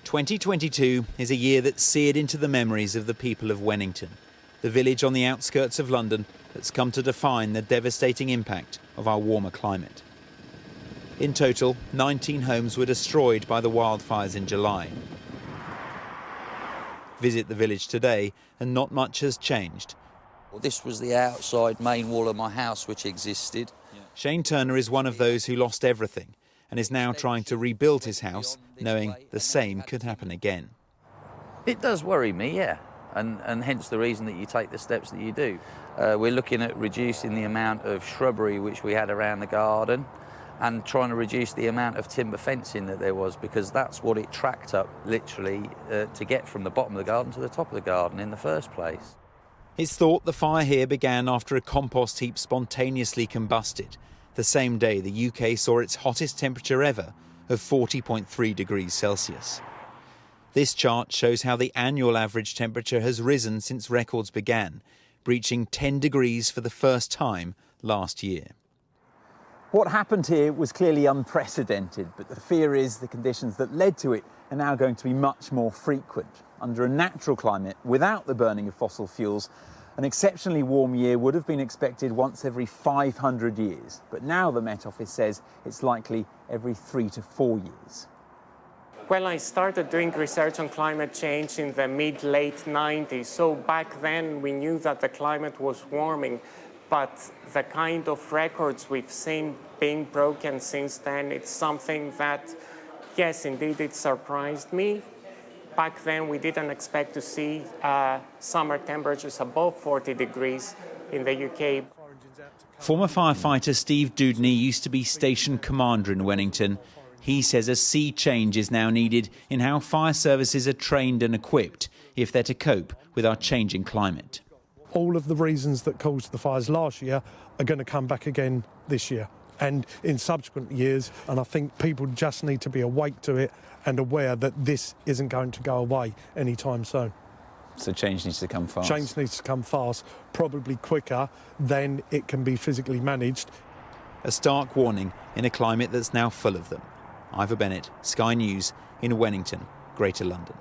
2022 is a year that's seared into the memories of the people of Wennington, the village on the outskirts of London that's come to define the devastating impact of our warmer climate. In total, 19 homes were destroyed by the wildfires in July. Visit the village today and not much has changed. Well, this was the outside main wall of my house which existed. Shane Turner is one of those who lost everything and is now trying to rebuild his house, knowing the same could happen again. It does worry me, yeah, and hence the reason that you take the steps that you do. We're looking at reducing the amount of shrubbery which we had around the garden and trying to reduce the amount of timber fencing that there was, because that's what it tracked up, literally, to get from the bottom of the garden to the top of the garden in the first place. It's thought the fire here began after a compost heap spontaneously combusted, the same day the UK saw its hottest temperature ever of 40.3 degrees Celsius. This chart shows how the annual average temperature has risen since records began, breaching 10 degrees for the first time last year. What happened here was clearly unprecedented, but the fear is the conditions that led to it are now going to be much more frequent. Under a natural climate, without the burning of fossil fuels, an exceptionally warm year would have been expected once every 500 years. But now the Met Office says it's likely every 3 to 4 years. Well, I started doing research on climate change in the mid-late 90s. So back then we knew that the climate was warming, but the kind of records we've seen being broken since then, it's something that, yes, indeed, it surprised me. Back then, we didn't expect to see summer temperatures above 40 degrees in the UK. Former firefighter Steve Dudney used to be station commander in Wennington. He says a sea change is now needed in how fire services are trained and equipped if they're to cope with our changing climate. All of the reasons that caused the fires last year are going to come back again this year and in subsequent years, and I think people just need to be awake to it and aware that this isn't going to go away anytime soon. So change needs to come fast? Change needs to come fast, probably quicker than it can be physically managed. A stark warning in a climate that's now full of them. Ivor Bennett, Sky News in Wennington, Greater London.